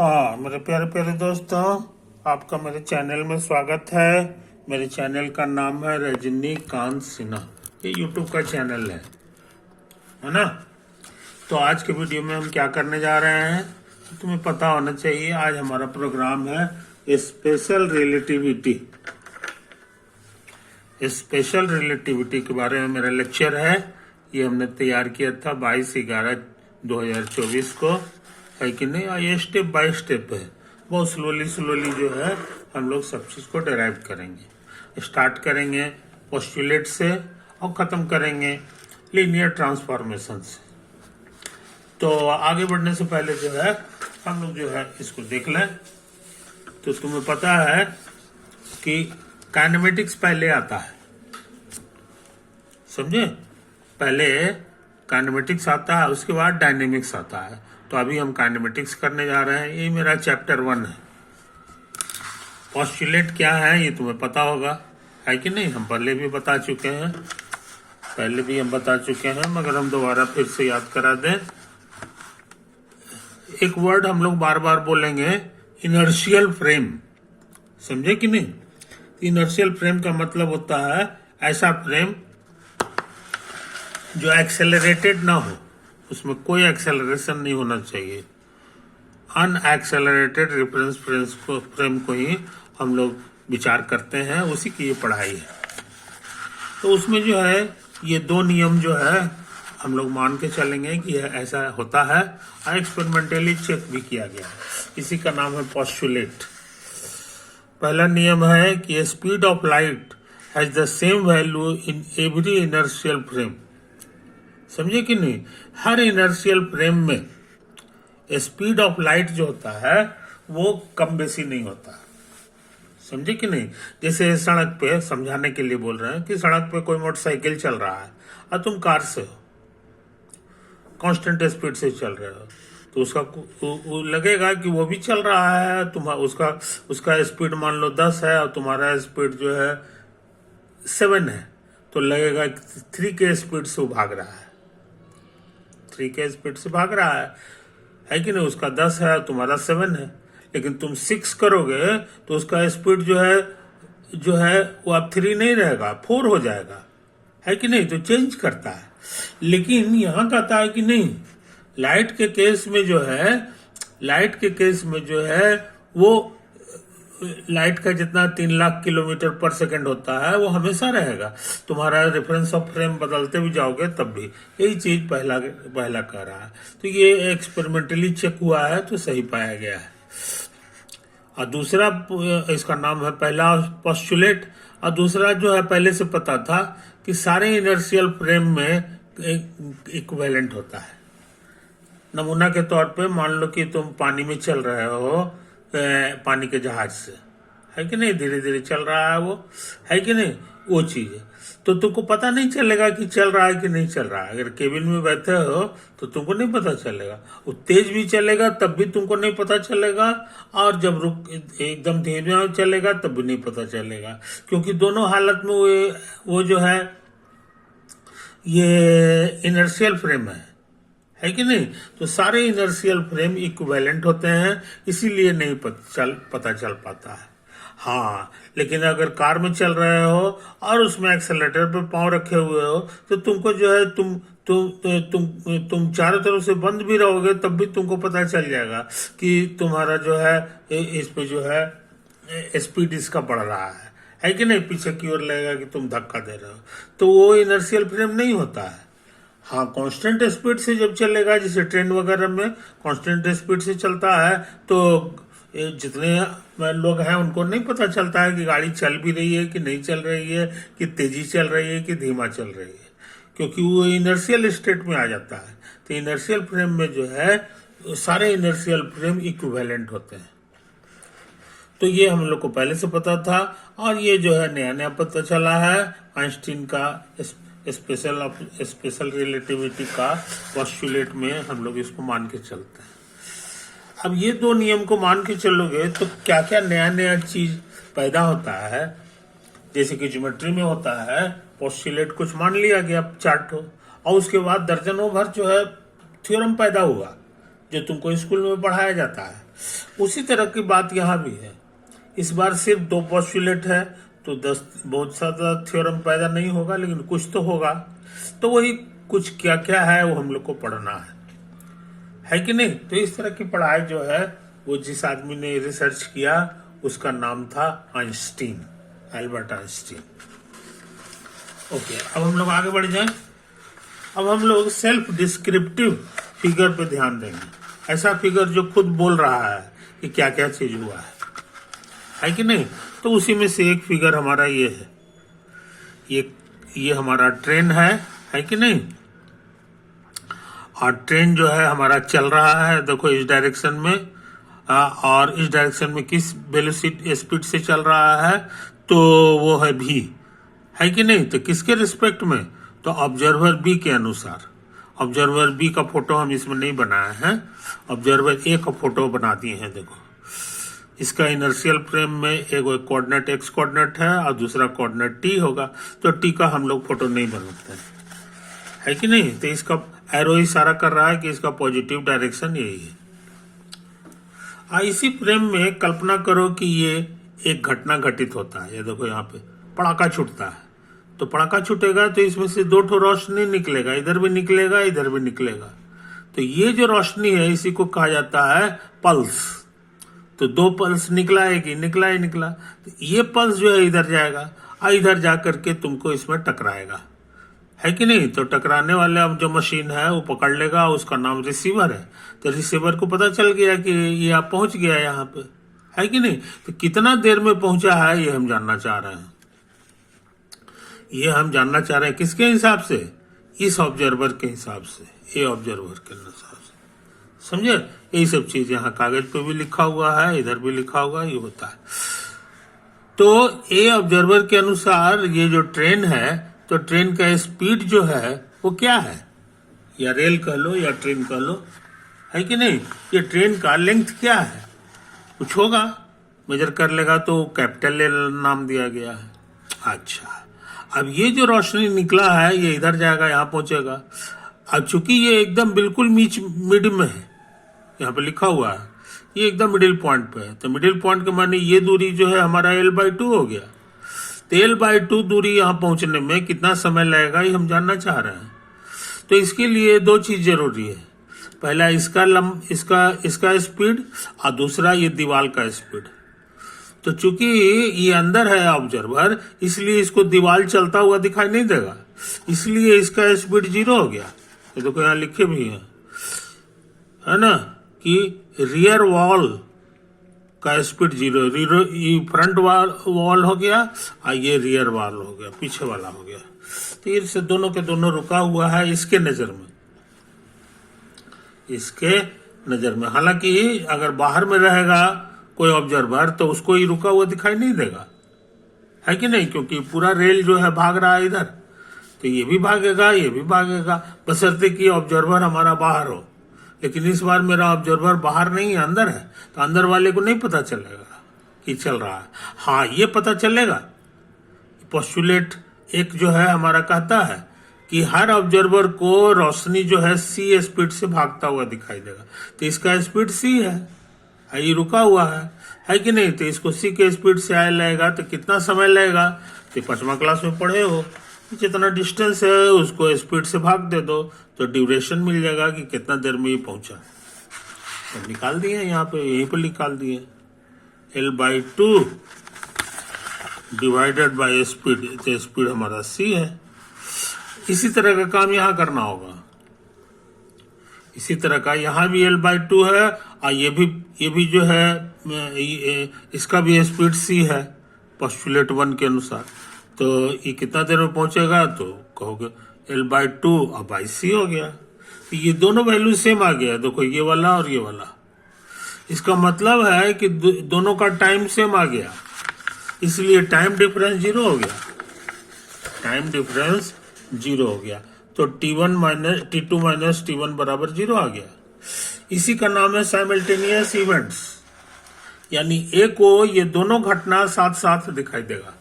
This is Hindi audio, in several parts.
हाँ मेरे प्यारे प्यारे दोस्तों, आपका मेरे चैनल में स्वागत है। मेरे चैनल का नाम है रजनीकांत सिन्हा। ये यूट्यूब का चैनल है ना। तो आज के वीडियो में हम क्या करने जा रहे हैं तो तुम्हें पता होना चाहिए। आज हमारा प्रोग्राम है स्पेशल रिलेटिविटी। स्पेशल रिलेटिविटी के बारे में मेरा लेक्चर है। ये हमने तैयार किया था 22/11/2024 को, है कि नहीं। ये स्टेप बाय स्टेप है, बहुत स्लोली जो है हम लोग सब चीज को डिराइव करेंगे। स्टार्ट करेंगे पोस्टुलेट से और खत्म करेंगे लीनियर ट्रांसफॉर्मेशन से। तो आगे बढ़ने से पहले जो है हम लोग जो है इसको देख लें। तो तुम्हें पता है कि काइनेमेटिक्स पहले आता है, समझे। पहले काइनेमेटिक्स आता है, उसके बाद डायनेमिक्स आता है। तो अभी हम काइनेमेटिक्स करने जा रहे हैं। ये मेरा चैप्टर 1 है। पोस्टुलेट क्या है ये तुम्हें पता होगा, है कि नहीं। हम पहले भी बता चुके हैं, मगर हम दोबारा फिर से याद करा दें। एक वर्ड हम लोग बार बार बोलेंगे, इनर्शियल फ्रेम, समझे कि नहीं। इनर्शियल फ्रेम का मतलब होता है ऐसा फ्रेम जो एक्सेलरेटेड ना हो, उसमें कोई एक्सेलरेशन नहीं होना चाहिए। अनएक्सेलरेटेड रेफरेंस फ्रेम को ही हम लोग विचार करते हैं, उसी की ये पढ़ाई है। तो उसमें जो है ये 2 नियम जो है हम लोग मान के चलेंगे कि ऐसा होता है और एक्सपेरिमेंटली चेक भी किया गया है। इसी का नाम है पोस्टुलेट। पहला नियम है कि speed of light has the same value in every inertial frame, समझे कि नहीं। हर इनर्शियल फ्रेम में स्पीड ऑफ लाइट जो होता है वो कम बेसी नहीं होता, समझे कि नहीं। जैसे सड़क पे समझाने के लिए बोल रहे हैं कि सड़क पे कोई मोटरसाइकिल चल रहा है और तुम कार से हो, कांस्टेंट स्पीड से चल रहे हो, तो उसका लगेगा कि वो भी चल रहा है। उसका स्पीड मान लो 10 है और तुम्हारा स्पीड जो है 7 है, तो लगेगा 3 के स्पीड से वो भाग रहा है, 3 के स्पीड से भाग रहा है कि नहीं। उसका 10 है और तुम्हारा 7 है। लेकिन तुम 6 करोगे तो उसका स्पीड जो है वो अब 3 नहीं रहेगा, 4 हो जाएगा, है कि नहीं। तो चेंज करता है। लेकिन यहाँ कहता है कि नहीं, लाइट के केस में जो है वो लाइट का जितना 3 लाख किलोमीटर पर सेकंड होता है वो हमेशा रहेगा। तुम्हारा रेफरेंस ऑफ फ्रेम बदलते भी जाओगे तब भी यही चीज पहला कह रहा है। तो ये एक्सपेरिमेंटली चेक हुआ है, तो सही पाया गया है। और दूसरा, इसका नाम है पहला पोस्टुलेट। और दूसरा जो है पहले से पता था कि सारे इनर्शियल फ्रेम में इक्विवेलेंट होता है। नमूना के तौर पे मान लो कि तुम पानी में चल रहे हो, पानी के जहाज से, है कि नहीं। धीरे धीरे चल रहा है वो, है कि नहीं। वो चीज है तो तुमको पता नहीं चलेगा कि चल रहा है कि नहीं चल रहा है। अगर केबिन में बैठे हो तो तुमको नहीं पता चलेगा। वो तेज भी चलेगा तब भी तुमको नहीं पता चलेगा, और जब रुक एकदम धीमे चलेगा तब भी नहीं पता चलेगा, क्योंकि दोनों हालत में वो जो है ये इनर्शियल फ्रेम है कि नहीं। तो सारे इनर्शियल फ्रेम इक्विवेलेंट होते हैं, इसीलिए नहीं पता चल पाता है। हाँ, लेकिन अगर कार में चल रहे हो और उसमें एक्सेलरेटर पे पांव रखे हुए हो तो तुमको जो है तुम चारों तरफ से बंद भी रहोगे तब भी तुमको पता चल जाएगा कि तुम्हारा जो है इस पे जो है स्पीड इसका बढ़ रहा है कि नहीं। पीछे की ओर लगेगा कि तुम धक्का दे रहे हो, तो वो इनर्शियल फ्रेम नहीं होता है। हाँ, कांस्टेंट स्पीड से जब चलेगा, जैसे ट्रेन वगैरह में कांस्टेंट स्पीड से चलता है तो जितने लोग हैं उनको नहीं पता चलता है कि गाड़ी चल भी रही है कि नहीं चल रही है, कि तेजी चल रही है कि धीमा चल रही है, क्योंकि वो इनर्शियल स्टेट में आ जाता है। तो इनर्शियल फ्रेम में जो है सारे इनर्शियल फ्रेम इक्विवेलेंट होते हैं। तो ये हम लोग को पहले से पता था, और ये जो है नया पता चला है आइंस्टीन का स्पेशल रिलेटिविटी का पोस्टुलेट में हम लोग इसको मान के चलते हैं। अब ये 2 नियम को मान के चलोगे तो क्या क्या नया चीज पैदा होता है। जैसे कि ज्योमेट्री में होता है, पोस्टुलेट कुछ मान लिया गया, चार्ट हो, और उसके बाद दर्जनों भर जो है थ्योरम पैदा हुआ जो तुमको स्कूल में पढ़ाया जाता है। उसी तरह की बात यहाँ भी है। इस बार सिर्फ 2 पोस्टुलेट है तो 10 बहुत ज्यादा थ्योरम पैदा नहीं होगा, लेकिन कुछ तो होगा। तो वही कुछ क्या क्या है वो हम लोग को पढ़ना है कि नहीं। तो इस तरह की पढ़ाई जो है वो जिस आदमी ने रिसर्च किया उसका नाम था आइंस्टीन, एल्बर्ट आइंस्टीन। ओके, अब हम लोग आगे बढ़ जाएं। अब हम लोग सेल्फ डिस्क्रिप्टिव फिगर पे ध्यान देंगे। ऐसा फिगर जो खुद बोल रहा है कि क्या क्या चीज हुआ है कि नहीं। तो उसी में से एक फिगर हमारा ये है, ये हमारा ट्रेन है कि नहीं। और ट्रेन जो है हमारा चल रहा है, देखो इस डायरेक्शन में, और इस डायरेक्शन में किस वेलोसिटी स्पीड से चल रहा है, तो वो है v, है कि नहीं। तो किसके रिस्पेक्ट में, तो ऑब्जर्वर बी के अनुसार। ऑब्जर्वर बी का फोटो हम इसमें नहीं बनाए हैं, ऑब्जर्वर ए का फोटो बना दिए हैं। देखो इसका इनर्शियल फ्रेम में एक कोऑर्डिनेट एक्स कोऑर्डिनेट है और दूसरा कोऑर्डिनेट टी होगा, तो टी का हम लोग फोटो नहीं बनाते हैं, है कि नहीं। तो इसका एरो इशारा कर रहा है कि इसका पॉजिटिव डायरेक्शन यही है। इसी फ्रेम में कल्पना करो कि ये एक घटना घटित होता है। ये देखो यहाँ पे पड़ाका छूटता है, तो पड़ाका छूटेगा तो इसमें से 2 ठो रोशनी निकलेगा, इधर भी निकलेगा इधर भी निकलेगा। तो ये जो रोशनी है इसी को कहा जाता है पल्स। तो 2 पल्स निकला है कि निकला ही निकला, तो ये पल्स जो है इधर जाएगा और इधर जा करके तुमको इसमें टकराएगा, है कि नहीं। तो टकराने वाले अब जो मशीन है वो पकड़ लेगा, उसका नाम रिसीवर है। तो रिसीवर को पता चल गया कि ये आप पहुंच गया यहाँ पे, है कि नहीं। तो कितना देर में पहुंचा है ये हम जानना चाह रहे हैं। ये हम जानना चाह रहे हैं किसके हिसाब से, इस ऑब्जर्वर के हिसाब से, ए ऑब्जर्वर के हिसाब से, समझे। यही सब चीज यहाँ कागज पे भी लिखा हुआ है, इधर भी लिखा हुआ है, ये होता है। तो ए ऑब्जर्वर के अनुसार ये जो ट्रेन है, तो ट्रेन का स्पीड जो है वो क्या है, या रेल कह लो या ट्रेन कह लो, है कि नहीं। ये ट्रेन का लेंथ क्या है, कुछ होगा, मेजर कर लेगा तो कैपिटल एल नाम दिया गया है। अच्छा, अब ये जो रोशनी निकला है ये इधर जाएगा, यहाँ पहुंचेगा। अब चूंकि ये एकदम बिल्कुल मिड में है, यहाँ पे लिखा हुआ है ये एकदम मिडिल पॉइंट पे है, तो मिडिल पॉइंट के माने ये दूरी जो है हमारा L/2 हो गया। तो L/2 दूरी यहाँ पहुंचने में कितना समय लगेगा ये हम जानना चाह रहे हैं। तो इसके लिए 2 चीज जरूरी है, पहला इसका स्पीड और दूसरा ये दीवार का स्पीड। तो चूंकि ये अंदर है ऑब्जर्वर, इसलिए इसको दीवार चलता हुआ दिखाई नहीं देगा, इसलिए इसका स्पीड 0 हो गया। ये देखो यहाँ लिखे भी है ना, कि रियर वॉल का स्पीड 0, फ्रंट वॉल हो गया और ये रियर वॉल हो गया, पीछे वाला हो गया। तो ये से दोनों के दोनों रुका हुआ है इसके नजर में, इसके नजर में। हालांकि अगर बाहर में रहेगा कोई ऑब्जर्वर तो उसको ही रुका हुआ दिखाई नहीं देगा, है कि नहीं, क्योंकि पूरा रेल जो है भाग रहा है इधर, तो ये भी भागेगा ये भी भागेगा, बशर्ते कि ऑब्जर्वर हमारा बाहर हो। लेकिन इस बार मेरा ऑब्जर्वर बाहर नहीं है, अंदर है, तो अंदर वाले को नहीं पता चलेगा कि चल रहा है। हाँ, ये पता चलेगा, पोस्टुलेट एक जो है हमारा कहता है कि हर ऑब्जर्वर को रोशनी जो है c स्पीड से भागता हुआ दिखाई देगा। तो इसका स्पीड c है, ये रुका हुआ है कि नहीं। तो इसको c के स्पीड से आए लगेगा तो कितना समय लगेगा, तो 5वीं क्लास में पढ़े हो, जितना डिस्टेंस है उसको स्पीड से भाग दे दो तो ड्यूरेशन मिल जाएगा कि कितना देर में ये पहुंचा। तो निकाल दिए यहाँ पे, यहीं पे निकाल दिए, L/2 डिवाइडेड बाय स्पीड, तो स्पीड हमारा c है। इसी तरह का काम यहाँ करना होगा, इसी तरह का यहाँ भी L/2 है और ये भी जो है इसका भी स्पीड c है पोस्टुलेट 1 के अनुसार। तो ये कितना देर में पहुंचेगा, तो कहोगे L/2 और बाई c हो गया। तो ये दोनों वैल्यू सेम आ गया, देखो ये वाला और ये वाला। इसका मतलब है कि दोनों का टाइम सेम आ गया, इसलिए टाइम डिफरेंस 0 हो गया, टाइम डिफरेंस 0 हो गया। तो T1 minus T2 minus T1 बराबर 0 आ गया। इसी का नाम है साइमल्टेनियस इवेंट्स, यानी ए को ये दोनों घटना साथ साथ दिखाई देगा,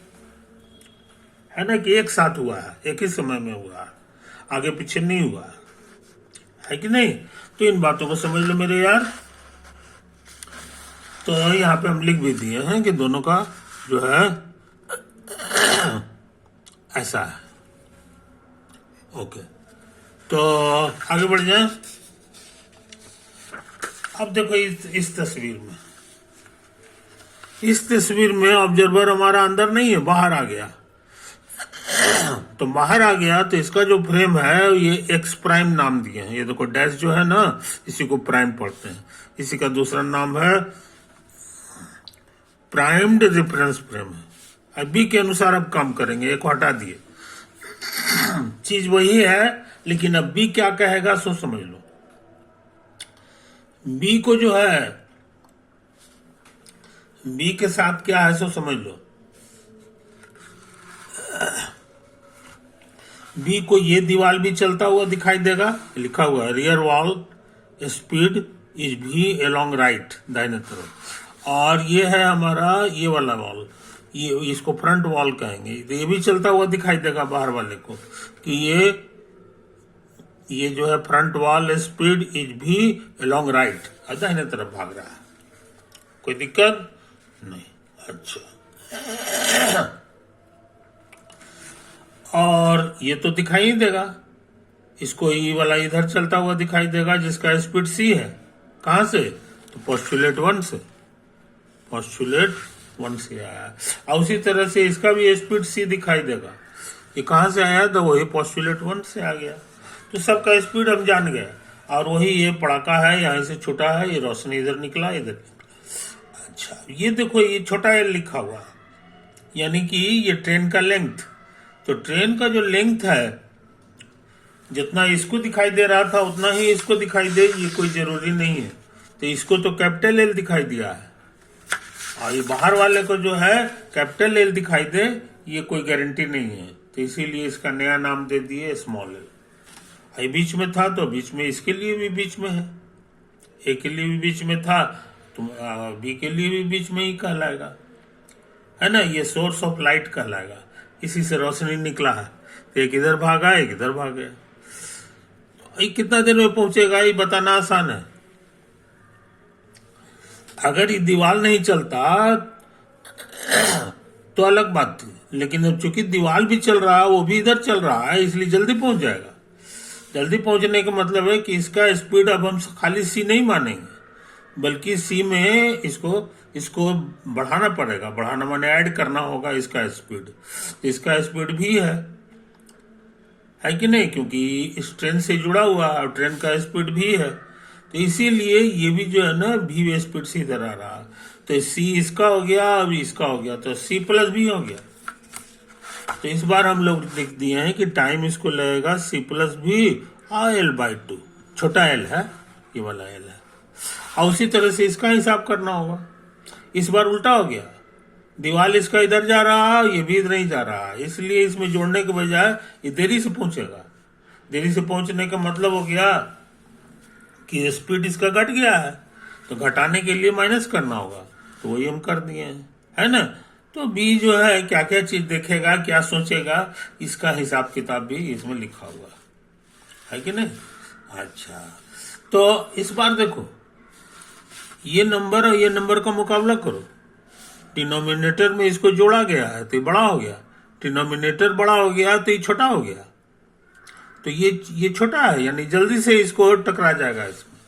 है ना, कि एक साथ हुआ है, एक ही समय में हुआ है, आगे पीछे नहीं हुआ है कि नहीं। तो इन बातों को समझ लो मेरे यार। तो यहाँ पे हम लिख भी दिए हैं कि दोनों का जो है ऐसा है। ओके, तो आगे बढ़ जाए। अब देखो इस तस्वीर में ऑब्जर्वर हमारा अंदर नहीं है, बाहर आ गया। तो बाहर आ गया तो इसका जो फ्रेम है ये एक्स प्राइम नाम दिए हैं। ये देखो डैश जो है ना, इसी को प्राइम पढ़ते हैं। इसी का दूसरा नाम है प्राइम्ड रेफरेंस फ्रेम है। अब बी के अनुसार अब काम करेंगे, एक हटा दिए। चीज वही है, लेकिन अब बी क्या कहेगा सो समझ लो। बी को जो है, बी के साथ क्या है सो समझ लो। बी को ये दीवार भी चलता हुआ दिखाई देगा, लिखा हुआ है रियर वॉल स्पीड इज भी अलोंग राइट, दाहिने तरफ। और ये है हमारा ये वाला वॉल, ये इसको फ्रंट वॉल कहेंगे। तो ये भी चलता हुआ दिखाई देगा बाहर वाले को कि ये जो है फ्रंट वॉल स्पीड इज भी अलोंग राइट, दाहिने तरफ भाग रहा है। कोई दिक्कत नहीं। अच्छा, और ये तो दिखाई ही देगा। इसको ये वाला इधर चलता हुआ दिखाई देगा जिसका स्पीड सी है। कहां से? तो पोस्टुलेट 1 से। पोस्टुलेट 1 से आया। और उसी तरह से इसका भी स्पीड सी दिखाई देगा। ये कहां से आया? तो वही पोस्टुलेट 1 से आ गया। तो सबका स्पीड हम जान गए। और वही ये पड़ाका है, यहां से छोटा है, ये रोशनी इधर निकला, इधर निकला। अच्छा, ये देखो ये छोटा एल लिखा हुआ, यानी कि ये ट्रेन का लेंथ। तो ट्रेन का जो लेंथ है, जितना इसको दिखाई दे रहा था उतना ही इसको दिखाई दे, ये कोई जरूरी नहीं है। तो इसको तो कैपिटल एल दिखाई दिया है, और ये बाहर वाले को जो है कैपिटल एल दिखाई दे, ये कोई गारंटी नहीं है। तो इसीलिए इसका नया नाम दे दिए स्मॉल एल। ये बीच में था तो बीच में इसके लिए भी बीच में है, ए के लिए भी बीच में था तो बी के लिए भी बीच में ही कहलाएगा, है ना। ये सोर्स ऑफ लाइट कहलाएगा, इसी से रोशनी निकला है। तो एक इधर भागा, एक इधर भाग गया। तो ये कितना देर में पहुंचेगा ये बताना आसान है। अगर ये दीवार नहीं चलता तो अलग बात थी, लेकिन अब चूंकि दीवार भी चल रहा है, वो भी इधर चल रहा है, इसलिए जल्दी पहुंच जाएगा। जल्दी पहुंचने का मतलब है कि इसका स्पीड अब हम खाली सी नहीं मानेंगे, बल्कि सी में इसको बढ़ाना पड़ेगा। बढ़ाना माने ऐड करना होगा इसका स्पीड। इसका स्पीड भी है कि नहीं, क्योंकि इस ट्रेन से जुड़ा हुआ है और ट्रेन का स्पीड भी है। तो इसीलिए ये भी जो है ना भी स्पीड से इधर आ रहा है। तो सी इसका हो गया, अब इसका हो गया, तो सी प्लस भी हो गया। तो इस बार हम लोग लिख दिए हैं कि टाइम इसको लगेगा सी प्लस भी L/2। छोटा एल है, ये वाला एल है। और उसी तरह से इसका हिसाब करना होगा। इस बार उल्टा हो गया, दीवार इसका इधर जा रहा है, ये भी इधर नहीं जा रहा है, इसलिए इसमें जोड़ने के बजाय ये देरी से पहुंचेगा। देरी से पहुंचने का मतलब हो गया कि स्पीड इसका घट गया है, तो घटाने के लिए माइनस करना होगा। तो वही हम कर दिए हैं, है ना। तो बी जो है क्या क्या चीज देखेगा, क्या सोचेगा, इसका हिसाब किताब भी इसमें लिखा हुआ है कि नहीं। अच्छा, तो इस बार देखो ये नंबर और ये नंबर का मुकाबला करो। डिनोमिनेटर में इसको जोड़ा गया है तो ये बड़ा हो गया, डिनोमिनेटर बड़ा हो गया तो ये छोटा हो गया। तो ये छोटा है, यानी जल्दी से इसको टकरा जाएगा इसमें।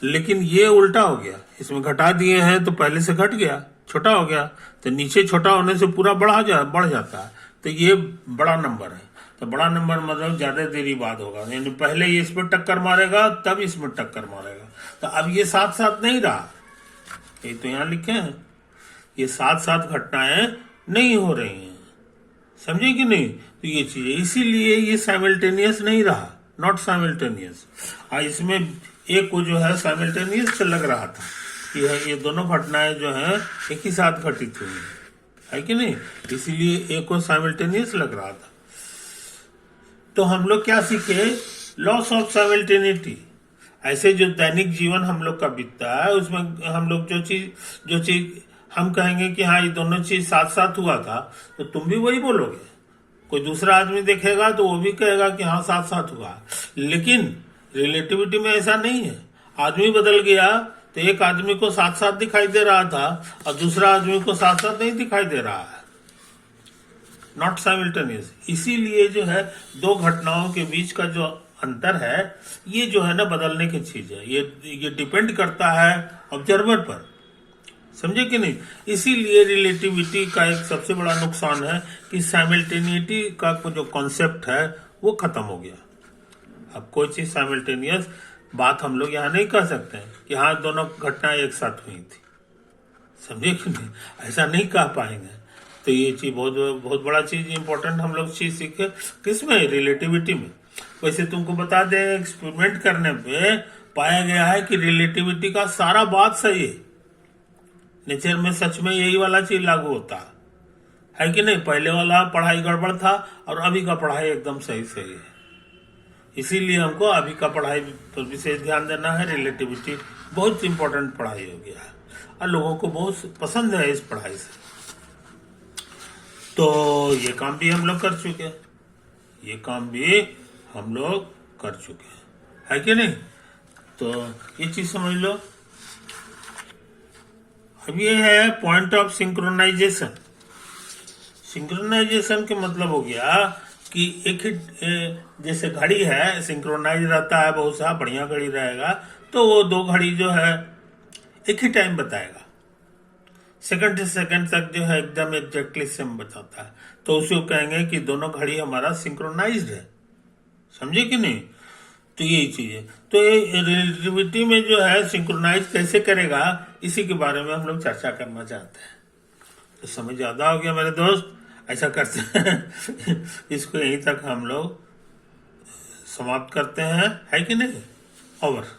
लेकिन ये उल्टा हो गया, इसमें घटा दिए हैं तो पहले से घट गया, छोटा हो गया। तो नीचे छोटा होने से पूरा बढ़ जाता है। तो ये बड़ा नंबर है। तो बड़ा नंबर मतलब ज्यादा देरी बाद होगा, यानी पहले ये इसमें टक्कर मारेगा तब इसमें टक्कर मारेगा। तो अब ये साथ साथ नहीं रहा, ये तो यहाँ लिखे हैं, ये साथ साथ घटनाएं नहीं हो रही हैं, समझे कि नहीं। तो ये चीजें इसीलिए ये साइमल्टेनियस नहीं रहा, नॉट साइमल्टेनियस। और इसमें एक को जो है साइमल्टेनियस लग रहा था कि ये दोनों घटनाएं जो है एक ही साथ घटित हुई है कि नहीं, इसीलिए एक को साइमल्टेनियस लग रहा था। तो हम लोग क्या सीखे? Loss of simultaneity. ऐसे जो दैनिक जीवन हम लोग का बीतता है उसमें हम लोग जो चीज हम कहेंगे कि हाँ ये दोनों चीज साथ साथ हुआ था, तो तुम भी वही बोलोगे। कोई दूसरा आदमी देखेगा तो वो भी कहेगा कि हाँ साथ साथ हुआ। लेकिन रिलेटिविटी में ऐसा नहीं है। आदमी बदल गया तो एक आदमी को साथ साथ दिखाई दे रहा था और दूसरा आदमी को साथ साथ नहीं दिखाई दे रहा है, नॉट साइमल्टेनियस। इसीलिए जो है दो घटनाओं के बीच का जो अंतर है ये जो है ना बदलने की चीज है, ये डिपेंड करता है ऑब्जर्वर पर, समझे कि नहीं। इसीलिए रिलेटिविटी का एक सबसे बड़ा नुकसान है कि साइमल्टेनिटी का जो कॉन्सेप्ट है वो खत्म हो गया। अब कोई चीज साइमल्टेनियस बात हम लोग यहाँ नहीं कह सकते हैं कि हाँ दोनों घटनाएं एक साथ हुई थी, समझे कि नहीं, ऐसा नहीं कह पाएंगे। तो ये चीज बहुत बहुत बड़ा चीज इंपॉर्टेंट हम लोग चीज सीखे किसमें, रिलेटिविटी में। वैसे तुमको बता दें एक्सपेरिमेंट करने पे पाया गया है कि रिलेटिविटी का सारा बात सही है, नेचर में सच में यही वाला चीज लागू होता है कि नहीं। पहले वाला पढ़ाई गड़बड़ था और अभी का पढ़ाई एकदम सही सही है। इसीलिए हमको अभी का पढ़ाई पर विशेष ध्यान देना है। रिलेटिविटी बहुत इंपॉर्टेंट पढ़ाई हो गया है और लोगों को बहुत पसंद है इस पढ़ाई से। तो ये काम भी हम लोग कर चुके हैं, ये काम भी हम लोग कर चुके हैं, है कि नहीं। तो ये चीज समझ लो। अब ये है पॉइंट ऑफ सिंक्रोनाइजेशन। सिंक्रोनाइजेशन के मतलब हो गया कि एक ही जैसे घड़ी है, सिंक्रोनाइज रहता है बहुत सा, बढ़िया घड़ी रहेगा तो वो दो घड़ी जो है एक ही टाइम बताएगा, सेकंड से सेकंड तक जो है एकदम एग्जैक्टली सेम बताता है, तो उसे कहेंगे कि दोनों घड़ी हमारा सिंक्रोनाइज्ड है, समझे कि नहीं। तो यही चीज है। तो ये रिलेटिविटी में जो है सिंक्रोनाइज कैसे करेगा इसी के बारे में हम लोग चर्चा करना चाहते हैं। तो समझ ज्यादा हो गया मेरे दोस्त, ऐसा करते हैं इसको यहीं तक हम लोग समाप्त करते हैं, है कि नहीं। ओवर।